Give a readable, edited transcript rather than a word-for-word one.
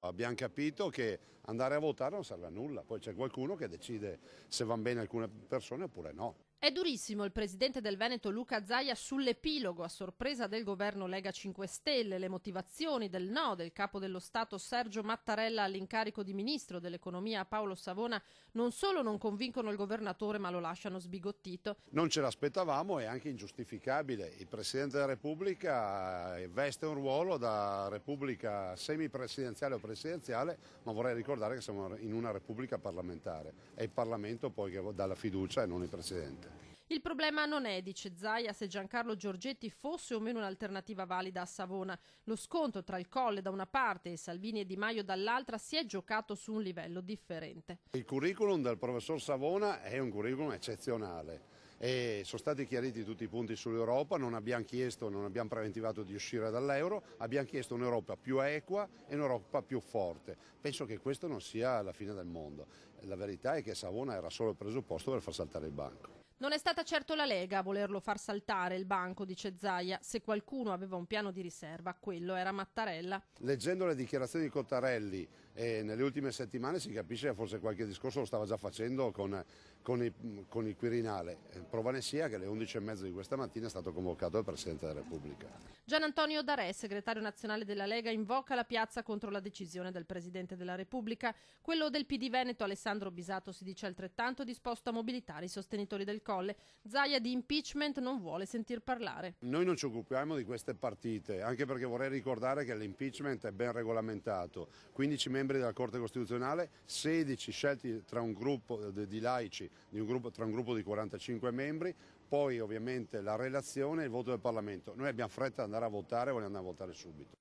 Abbiamo capito che andare a votare non serve a nulla, poi c'è qualcuno che decide se vanno bene alcune persone oppure no. È durissimo il presidente del Veneto Luca Zaia sull'epilogo a sorpresa del governo Lega 5 Stelle, le motivazioni del no del capo dello Stato Sergio Mattarella all'incarico di ministro dell'economia Paolo Savona non solo non convincono il governatore ma lo lasciano sbigottito. Non ce l'aspettavamo, è anche ingiustificabile. Il Presidente della Repubblica veste un ruolo da Repubblica semipresidenziale o presidenziale, ma vorrei ricordare che siamo in una Repubblica parlamentare. È il Parlamento poi che dà la fiducia e non il Presidente. Il problema non è, dice Zaia, se Giancarlo Giorgetti fosse o meno un'alternativa valida a Savona. Lo scontro tra il Colle da una parte e Salvini e Di Maio dall'altra si è giocato su un livello differente. Il curriculum del professor Savona è un curriculum eccezionale e sono stati chiariti tutti i punti sull'Europa, non abbiamo chiesto, non abbiamo preventivato di uscire dall'euro, abbiamo chiesto un'Europa più equa e un'Europa più forte. Penso che questo non sia la fine del mondo. La verità è che Savona era solo il presupposto per far saltare il banco. Non è stata certo la Lega a volerlo far saltare il banco, dice Zaia. Se qualcuno aveva un piano di riserva, quello era Mattarella. Leggendo le dichiarazioni di Cottarelli nelle ultime settimane si capisce che forse qualche discorso lo stava già facendo con il Quirinale. Prova ne sia che alle 11:30 di questa mattina è stato convocato il Presidente della Repubblica. Gian Antonio D'Arè, segretario nazionale della Lega, invoca la piazza contro la decisione del Presidente della Repubblica. Quello del PD Veneto, Alessandro Bisato, si dice altrettanto disposto a mobilitare i sostenitori del Colle. Zaia di impeachment non vuole sentir parlare. Noi non ci occupiamo di queste partite, anche perché vorrei ricordare che l'impeachment è ben regolamentato. 15 membri della Corte Costituzionale, 16 scelti tra un gruppo di laici, tra un gruppo di 45 membri, poi ovviamente la relazione e il voto del Parlamento. Noi abbiamo fretta di andare a votare e vogliamo andare a votare subito.